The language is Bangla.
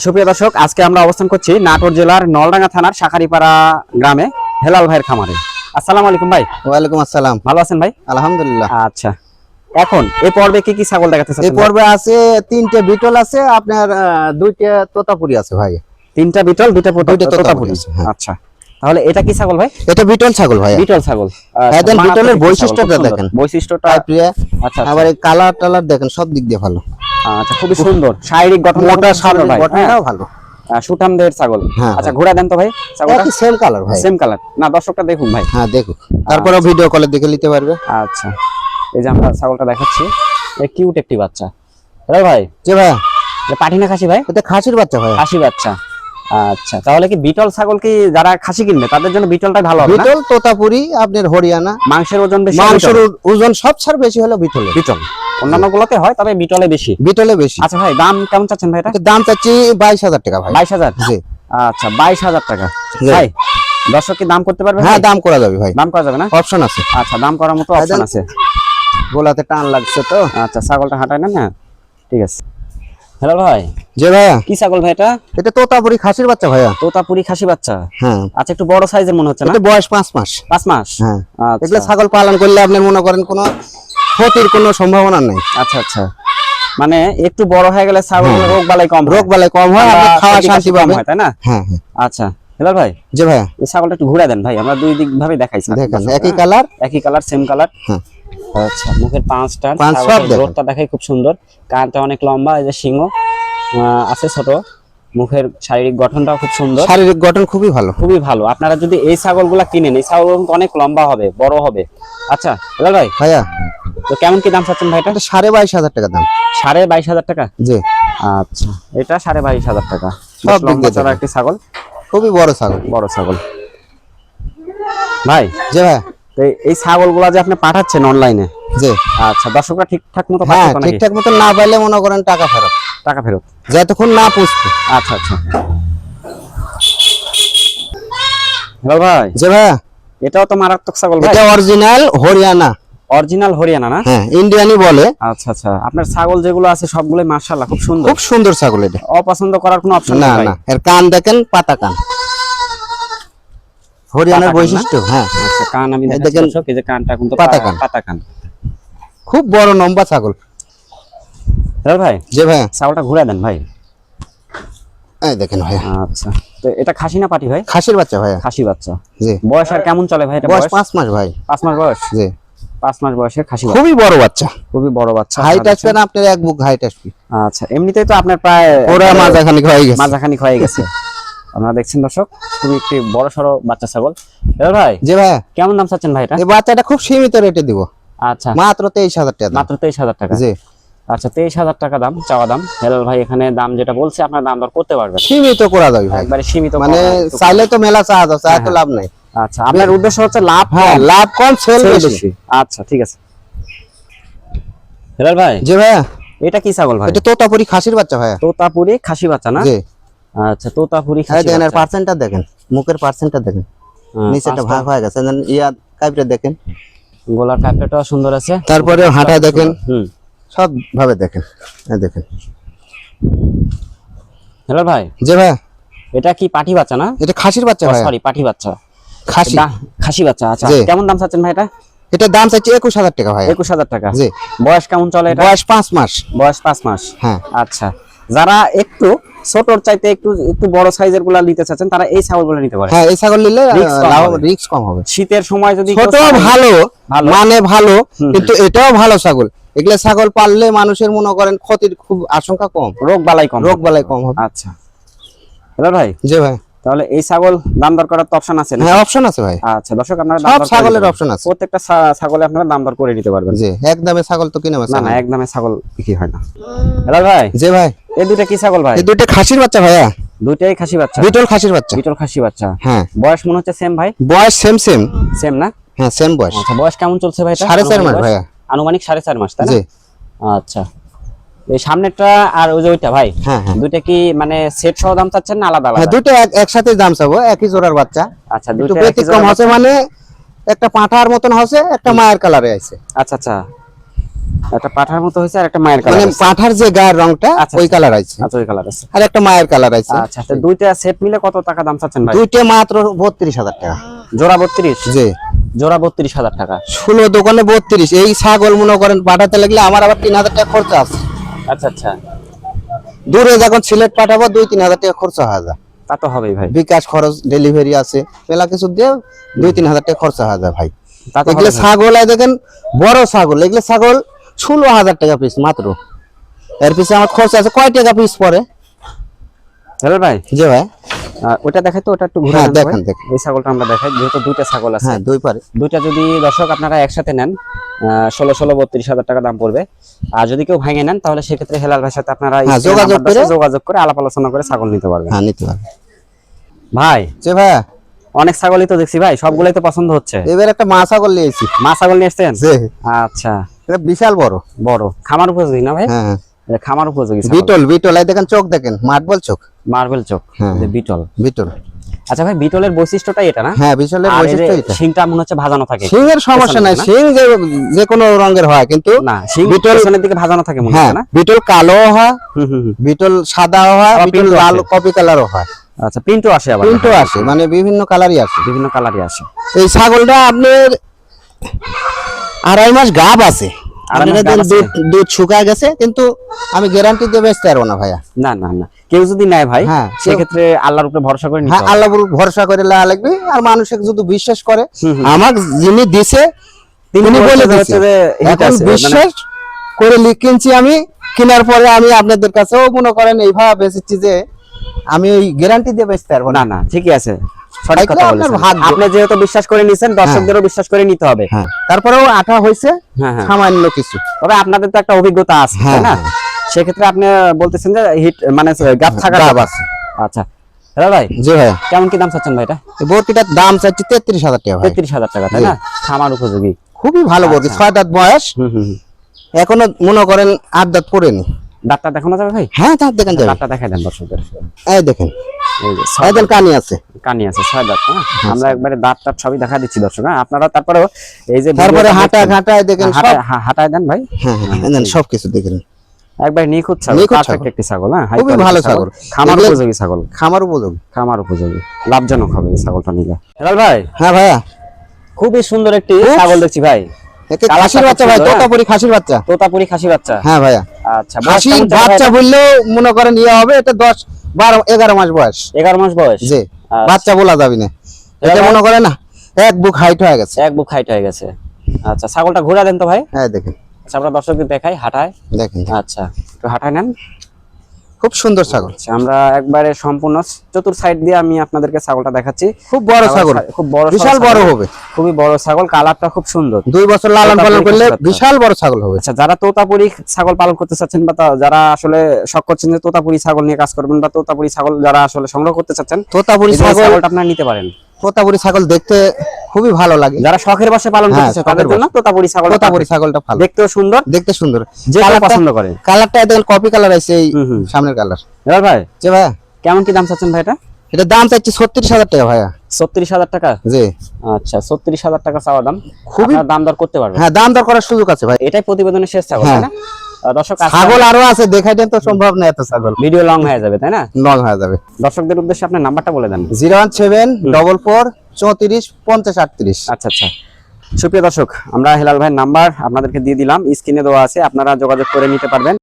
সুপ্রিয় দর্শক, আজকে আমরা অবস্থান করছি নাটোর জেলার নলডাঙ্গা থানার শাখারিপাড়া গ্রামে হেলাল ভাইয়ের খামারে। আসসালামু আলাইকুম ভাই। ওয়ালাইকুম আসসালাম। ভালো আছেন ভাই? আলহামদুলিল্লাহ। আচ্ছা, এখন এই পর্বে কি কি ছাগল দেখাতেছেন? এই পর্বে আছে তিনটে বিটল আছে, আপনার দুইটা তোতাপুরি আছে ভাই। তিনটা বিটল, দুইটা তোতাপুরি। হ্যাঁ। আচ্ছা, তাহলে এটা কি ছাগল ভাই? এটা বিটল ছাগল ভাই। বিটল ছাগল। দেখেন বিটলের বৈশিষ্ট্যটা দেখেন, বৈশিষ্ট্যটা প্রিয়া। আচ্ছা, আবার এই কালার টালার দেখেন, সব দিক দিয়ে ভালো। আচ্ছা, খুবই সুন্দর শারীরিক গঠন, মোটা শারীরিক ভাই গঠনটাও ভালো। সুঠামদের ছাগল। হ্যাঁ, আচ্ছা, ঘোড়া দেন তো ভাই ছাগলটা। একই সেম কালার ভাই, সেম কালার না? দর্শকটা দেখুন ভাই। হ্যাঁ দেখুন, তারপরে ভিডিও কলে দেখে নিতে পারবে। আচ্ছা, এই যে আমরা ছাগলটা দেখাচ্ছি, এই কিউট একটি বাচ্চা। হ্যালো ভাই। জি ভাই। এটা পাঠি না খাসি ভাই? এটা খাসির বাচ্চা ভাই। খাসি বাচ্চা। আচ্ছা, তাহলে কি বিটল ছাগল কি যারা খাসি কিনবে তাদের জন্য বিটলটাই ভালো হবে না? বিটল তোতাপুরি আপনার হরিয়ানা। মাংসের ওজন বেশি? মাংসের ওজন সব ছাড় বেশি হলো বিটলে। বিটল অন্যান্য গুলোতে হয়, তবে বিটলে বেশি। বিটলে বেশি। আচ্ছা ভাই, দাম কেমন চাচ্ছেন ভাই? এটা দাম চাচ্ছি 22,000 টাকা ভাই। 22,000? জি। আচ্ছা, 22,000 টাকা জি। ভাই। দর্শক কি দাম করতে পারবে? হ্যাঁ, দাম করা যাবে ভাই। দাম করা যাবে না? অপশন আছে। আচ্ছা, দাম করার মতো অপশন আছে। গোলাতে টান লাগছে তো। আচ্ছা, ছাগলটা হাঁটায় না? না, ঠিক আছে। হ্যালো ভাই। জি ভাইয়া। কি ছাগল ভাই এটা? এটা তোতাপুরি খাসির বাচ্চা ভাইয়া। তোতাপুরি খাসি বাচ্চা। হ্যাঁ। আচ্ছা, একটু বড় সাইজের মনে হচ্ছে না? এটা বয়স 5 মাস। 5 মাস? হ্যাঁ। আচ্ছা। এগুলো ছাগল পালন করলে আপনি মনে করেন কোনো ক্ষতির কোনো সম্ভাবনা নেই। আচ্ছা আচ্ছা, মানে একটু বড় হয়ে গেলে ছাগল রোগ বালাই কম, রোগ বালাই কম হয়, আপনি খাওয়া শান্তি পাবেন, তাই না? হ্যাঁ হ্যাঁ। আচ্ছা হেলাল ভাই। জি ভাইয়া। এই ছাগলটা একটু ঘুরে দেন ভাই, আমরা দুই দিক ভাবে দেখাইছি। দেখেন একই কালার, একই কালার, সেম কালার। হ্যাঁ। আচ্ছা, মুখের পাঁচটা সব রোগটা দেখাই খুব সুন্দর, কানটা অনেক লম্বা, এই যে সিংহ আছে ছোট, মুখের শারীরিক গঠনটাও খুব সুন্দর। শারীরিক গঠন খুবই ভালো, খুবই ভালো। আপনারা যদি এই ছাগলগুলা কিনেন, এই ছাগল অনেক লম্বা হবে, বড় হবে। আচ্ছা হেলাল ভাই, ভাইয়া তো কেমন কি দাম চাচ্ছেন ভাই? এটা 22,500 টাকা দাম। 22,500 টাকা? জি। আচ্ছা, এটা 22,500 টাকা। সব দিক দিয়ে লম্বা একটি ছাগল, খুবই বড় ছাগল। বড় ছাগল ভাই। জি ভাইয়া। তো এই ছাগলগুলা যে আপনি পাঠাচ্ছেন অনলাইনে, জি। আচ্ছা, দর্শকরা ঠিকঠাক মতো হ্যাঁ, পাচ্ছে তো নাকি? ঠিকঠাক মতো না পাইলে মনে করেন টাকা ফেরত। টাকা ফেরত যতক্ষণ না পুষবে। আচ্ছা আচ্ছা। হ্যালো ভাই। জি ভাইয়া। এটাও তো মারাত্মক ছাগল ভাই। এটা অরিজিনাল হরিয়ানা। অরিজিনাল হরিয়ানা না? হ্যাঁ, ইন্ডিয়ানি বলে। আচ্ছা আচ্ছা, আপনার ছাগল যেগুলো আছে সবগুলোই মাশাআল্লাহ খুব সুন্দর। খুব সুন্দর ছাগল এটা। অপছন্দ করার কোনো অপশন না নেই না, এর কান দেখেন, পাতা কান, হরিয়ানার পাতা কান না? বৈশিষ্ট্য। হ্যাঁ। আচ্ছা, কান আমি এই দেখাচ্ছি দেখেন, দর্শক, এই যে কানটা কিন্তু পাতা কান। পাতা কান, খুব বড় লম্বা ছাগল। হ্যালো ভাই। জি ভাইয়া। ছাগলটা ঘুরে দেন ভাই। এই দেখেন ভাইয়া। আচ্ছা, তো এটা খাসি না পাটি ভাই? খাসির বাচ্চা ভাইয়া। খাসি বাচ্চা। জি। বয়স আর কেমন চলে ভাই? এটা বয়স 5 মাস ভাই। 5 মাস বয়স? জি। 5 মাস বয়সের খাসি বাচ্চা। খুবই বড় বাচ্চা, খুবই বড় বাচ্চা। হাইট আসবে না আপনার, এক বুক হাইট আসবে। আচ্ছা, এমনিতেই তো আপনার প্রায় ওরা মাঝাখানি হয়ে গেছে। মাঝাখানি হয়ে গেছে। আপনারা দেখছেন দর্শক, খুবই একটি বড় সড়ো বাচ্চা ছাগল। এবার ভাই, জি ভাইয়া। কেমন দাম চাচ্ছেন ভাই এটা? এই বাচ্চাটা খুব সীমিত রেটে দিব, আচ্ছা, মাত্র 23,000 টাকা দাম। মাত্র 23,000 টাকা? জি। আচ্ছা, 23,000 টাকা দাম, চাওয়া দাম। হেলাল ভাই এখানে দাম যেটা বলছে আপনার দাম দর করতে পারবেন, সীমিত করা যাবে ভাই, একবারে সীমিত। মানে চাইলে তো মেলা চাওয়া দাও, চাই তো লাভ নাই। আচ্ছা, আপনার উদ্দেশ্য হচ্ছে লাভ? হ্যাঁ, লাভ কম, সেল সেল বেশি। বেশি। আচ্ছা, ঠিক আছে। হেলাল ভাই, জি ভাইয়া। এটা কি ছাগল ভাই? এটা তোতাপুরি খাসির বাচ্চা ভাইয়া। তোতাপুরি খাসি বাচ্চা না? জি। আচ্ছা, তোতাপুরি এই খাসি দেখেন, এর বাচ্চা। পার্সেন্টটা দেখেন, মুখের পার্সেন্টটা দেখেন, নিচেটা ভাগ হয়ে গেছে, দেন ইয়া কাইপটা দেখেন, গলার কাপড়টাও সুন্দর আছে। তারপরে হাঁটা দেখেন, হুম। সব ভাবে দেখেন, এই দেখেন। হেলাল ভাই, জি ভাইয়া। এটা কি পাঠি বাচ্চা না? এটা খাসির বাচ্চা ভাইয়া। সরি, পাঠি বাচ্চা, খাসি। খাসি বাচ্চা। আচ্ছা, জি। কেমন দাম চাচ্ছেন ভাই এটা? এটা দাম চাইছে 21,000 টাকা ভাইয়া। 21,000 টাকা? জি। বয়স কেমন চলে এটা? বয়স 5 মাস। বয়স 5 মাস? হ্যাঁ। আচ্ছা, যারা একটু ছোটর চাইতে একটু একটু বড় সাইজের গুলা নিতে চাচ্ছেন, তারা এই ছাগলগুলো নিতে পারে। হ্যাঁ, এই ছাগল নিলে Risk কম হবে। রিস্ক কম হবে। শীতের সময় যদি কেউ ছোট ছাগল- ভালো, ভালো। মানে ভালো, হুম। কিন্তু এটাও ভালো ছাগল। এগুলা ছাগল পাললে মানুষের মনে করেন ক্ষতির খুব আশঙ্কা কম, রোগ বালাই কম, রোগ বালাই কম হবে। আচ্ছা হেলাল ভাই, জি ভাই। তাহলে এই ছাগল দাম দর করার তো অপশন আছে না? হ্যাঁ, অপশন আছে ভাই। আচ্ছা, দর্শক আপনারা সব ছাগলের অপশন আছে। প্রত্যেকটা ছাগলে আপনারা দাম দর করে নিতে পারবেন। জি, একদমে ছাগল তো কিনে না না, একদমে ছাগল বিক্রি হয় না। হেলাল ভাই, জি ভাই। এই দুইটা কি ছাগল ভাই? এই দুটো খাসির বাচ্চা ভাইয়া। দুইটাই খাসি বাচ্চা? বিটল খাসির বাচ্চা। বিটল খাসি বাচ্চা। হ্যাঁ। বয়স মনে হচ্ছে সেম ভাই? বয়স সেম সেম। সেম না? হ্যাঁ, সেম বয়স। আচ্ছা, বয়স কেমন চলছে ভাই এটা? 4.5 মাস ভাইয়া। আনুমানিক 4.5 মাস, তাই না? জি। আচ্ছা, এই সামনেরটা আর ওই যে ওইটা ভাই, হ্যাঁ হ্যাঁ। দুইটা কি মানে সেট সহ দাম চাচ্ছেন না আলাদা হ্যাঁ, আলাদা? দুটো একসাথে দাম চাবো, একই জোড়ার বাচ্চা। আচ্ছা, একটু দুইটা একই ব্যতিক্রম জোড়া হচ্ছে, মানে একটা পাঁঠার মতন হচ্ছে, একটা মায়ের কালারে আছে। আচ্ছা আচ্ছা, একটা পাঠার মতো হয়েছে আর একটা মায়ের কালার মানে পাঠার যে গায়ের রংটা আচ্ছা, ওই কালার আছে, আচ্ছা ওই কালার আছে। আর একটা মায়ের কালার আছে। আচ্ছা তো দুইটা সেট মিলে কত টাকা দাম চাচ্ছেন ভাই? দুইটা মাত্র 32,000 টাকা জোড়া 32? জি, জোড়া 32,000 টাকা। 16 দোকানে 32। এই ছাগল মনে করেন পাঠাতে লাগলে আমার আবার 3,000 টাকা খরচা আছে। আচ্ছা আচ্ছা, দূরে যখন সিলেট পাঠাবো 2-3,000 টাকা খরচা হয়ে যায়। তা তো হবেই ভাই, বিকাশ খরচ, ডেলিভারি আছে, মেলা কিছু দিয়ে 2-3,000 টাকা খরচা হয়ে যায় ভাই। তা তো এগুলো হবে ভাই। ছাগল দেখেন বড় ছাগল, এগুলো ছাগল 16,000 টাকা পিস মাত্র। এর পিছে আমার খরচা আছে কয় টাকা পিস পরে? হেলাল ভাই জি ভাই, ওটা দেখাই তো, ওটা একটু ঘুরে হ্যাঁ, দেন তো ভাই। দেখেন, দেখেন। এই ছাগলটা আমরা দেখাই, যেহেতু দুইটা ছাগল আছে। হ্যাঁ, দুই পারে। দুইটা যদি দর্শক আপনারা একসাথে নেন 32,000 টাকা দাম পড়বে। আর যদি কেউ ভাঙে নেন তাহলে সেক্ষেত্রে হেলাল ভাইয়ের সাথে আপনারা হ্যাঁ, স্ক্রিনে যোগাযোগ নাম্বার করে, আছে, যোগাযোগ করে আলাপ আলোচনা করে ছাগল নিতে পারবেন। হ্যাঁ, নিতে পারবে ভাই জি ভাইয়া। অনেক ছাগলই তো দেখছি ভাই, সবগুলাই তো পছন্দ হচ্ছে। এবার একটা মা ছাগল নিয়েছি। মা ছাগল নিয়ে এসছেন? জি, আচ্ছা, এটা বিশাল বড়। বড় খামার উপযোগী না ভাই? হ্যাঁ, এটা খামার উপযোগী ছাগল। বিটল, বিটল। এই দেখেন চোখ দেখেন, মার্বেল চোখ। মার্বেল চোখ, হ্যাঁ। যে বিটল। বিটল। আচ্ছা ভাই, বিটলের বৈশিষ্ট্যটাই এটা না? হ্যাঁ, বিটলের আর এই যে বৈশিষ্ট্য এটা। শিংটা মনে হচ্ছে ভাজানো থাকে। সিংহের সমস্যা নাই, না? সিং যে কোনো রঙের হয়, কিন্তু না, শিং বিটল পেছনের দিকে ভাজানো থাকে মনে হ্যাঁ, হচ্ছে না? বিটল কালো হয়, হুম হুম হুম। বিটল সাদাও হয়, আবার বিটল প্রিন্টও লাল আছে। কপি কালারও হয়, আচ্ছা, প্রিন্টও আসে আবার? প্রিন্টও আসে, মানে বিভিন্ন কালারই আসে। বিভিন্ন কালারই আসে। এই ছাগলটা আপনার 2.5 মাস গাব আছে। 2.5 মাস গাব আছে? দুধ শুকায় গেছে, কিন্তু আমি গ্যারান্টি দিয়ে বেচতে পারবো না ভাইয়া। না না না, কেউ যদি নেয় ভাই হ্যাঁ, সেক্ষেত্রে আল্লাহর উপরে ভরসা করে নিতে হ্যাঁ, হবে। আল্লাহর উপর ভরসা করে নেওয়া লাগবে। আর মানুষকে যদি বিশ্বাস করে, হুম, হুম। আমার যিনি দিছে তিনি তিনি বলে বলছে যে দিছে। হচ্ছে যে হিট এখন আছে, মানে- বিশ্বাস করে কিনছি আমি। কেনার পরে আমি আপনাদের কাছেও মনে করেন এইভাবে বেচেছি যে আমি ওই গ্যারান্টি দিয়ে বেচতে পারবো না না। না, ঠিকই আছে, সঠিক তাই কথা তো আপনার বলেছেন। ভাগ্য। আপনি যেহেতু বিশ্বাস করে নিছেন, দর্শকদেরও বিশ্বাস করে নিতে হবে। হ্যাঁ, তারপরেও আঠা হয়েছে হ্যাঁ হ্যাঁ। সামান্য কিছু। তবে আপনাদের তো একটা অভিজ্ঞতা আছে, হ্যাঁ, তাই না? হ্যাঁ। সেক্ষেত্রে আপনি বলতেছেন যে হিট মানে গাপ থাকা গাব যাবে। আছে। আচ্ছা হ্যাঁ ভাই, জি ভাইয়া, কেমন কি দাম চাচ্ছেন ভাই এটা? এই বরকিটার দাম চাচ্ছি 33,000 টাকা ভাই। 33,000 টাকা, তাই জি। না? খামার উপযোগী। খুবই ভালো বরকি, আচ্ছা। 6 দাঁত বয়স, হুম হুম হুম। এখনো মনে করেন 8 দাঁত পড়েনি। দাঁতটা দেখানো যাবে ভাই? হ্যাঁ, দাঁত দেখেন যাবে। দাঁতটা দেখাই দেন দর্শকদের। এই দেখেন, এই যে এই দেন কানি আছে। কানি আছে, 6 দাঁত। হ্যাঁ, আমরা একবারে দাঁত টাত সবই দেখা দিচ্ছি দর্শক। হ্যাঁ, আপনারা তারপরেও এই যে তারপরে ভিডিওটা হাঁটা দেখছেন, ঘাটায় দেখেন সব। হাঁটায় দেন ভাই। হ্যাঁ, হ্যাঁ, দেন সবকিছু দেখেন। একবার নিখুঁত ছাগল, নিখুঁত পারফেক্ট ছাগল। একটি ছাগল। হ্যাঁ, হাই খুবই কোয়ালিটি ভালো ছাগল। খামার এগুলো- উপযোগী ছাগল। খামার উপযোগী। খামার উপযোগী, লাভজনক হবে এই ছাগলটা নিলে। হেলাল ভাই, হ্যাঁ ভাইয়া, খুবই সুন্দর একটি খুব- ছাগল দেখছি ভাই। একে কালারটা খাসির খুব বাচ্চা ভাই, সুন্দর, হ্যাঁ? তোতাপুরি খাসির বাচ্চা। তোতাপুরি খাসি বাচ্চা। হ্যাঁ ভাইয়া, আচ্ছা, বয়স খাসি কেমন চলে ভাই বাচ্চা এটা? বললেও মনে করেন ইয়ে হবে। এটা 10, 12, 11 মাস বয়স। 11 মাস বয়স। জি, আচ্ছা। বাচ্চা বলা যাবে না। এটা মনে করেন না, এক বুক হাইট হয়ে গেছে। এক বুক হাইট হয়ে গেছে। আচ্ছা, ছাগলটা ঘোরা দেন তো ভাই। হ্যাঁ, দেখেন, আচ্ছা, আমরা দর্শকদের দেখাই, হাঁটায়। দেখেন, আচ্ছা, একটু হাঁটায় নেন। খুব সুন্দর ছাগল। আচ্ছা, আমরা একবারে সম্পূর্ণ চতুর সাইড দিয়ে আমি আপনাদেরকে ছাগলটা দেখাচ্ছি। খুব বড় ছাগল, খুব বড়, বিশাল বড় হবে। খুবই বড় ছাগল, কালারটা খুব সুন্দর। 2 বছর লালন পালন তোতাপুরি করলে খাসি বাচ্চা। বিশাল বড় ছাগল হবে। আচ্ছা, যারা তোতাপুরি ছাগল পালন করতে চাচ্ছেন বা যারা আসলে শখ করছেন যে তোতাপুরি ছাগল নিয়ে কাজ করবেন, বা তোতাপুরি ছাগল যারা আসলে সংগ্রহ করতে চাচ্ছেন, তোতাপুরি এই যে ছাগল, ছাগলটা আপনারা নিতে পারেন। তোতাপুরি ছাগল দেখতে খুবই ভালো লাগে। যারা শখের বশে পালন হ্যাঁ, করতে চায় তাদের শখের জন্য তোতাপুরি ছাগল, তোতাপুরি ছাগলটা ভালো, দেখতেও সুন্দর, দেখতে সুন্দর, যে কেউ পছন্দ করে। কালারটা দেখেন কপি কালার আছে, এই হুম, হুম। সামনের কালার। হেলাল ভাই, যে ভাইয়া, কেমন কি দাম চাচ্ছেন ভাই এটা? এটা দাম চাচ্ছি 36,000 টাকা ভাইয়া। 36,000 টাকা? জি, আচ্ছা, 36,000 টাকা চাওয়া দাম। খুবই- আপনারা দাম দর করতে পারবেন। হ্যাঁ, দাম দর করার সুযোগ আছে ভাই। এটাই প্রতিবেদনের শেষ ছাগল, হ্যাঁ। তাই না? দর্শক, আজকে ছাগল আরো আছে, দেখাইতে তো সম্ভব না, এত ছাগল ভিডিও লং হয়ে যাবে, তাই না? লং হয়ে যাবে। দর্শকদের উদ্দেশ্যে আপনার নাম্বারটা বলে দেন। 01744 34 50 38। আচ্ছা আচ্ছা, সুপ্রিয় দর্শক, আমরা হেলাল ভাইয়ের নাম্বার আপনাদেরকে দিয়ে দিলাম, স্ক্রিনে দেওয়া আছে, আপনারা যোগাযোগ করে নিতে পারবেন।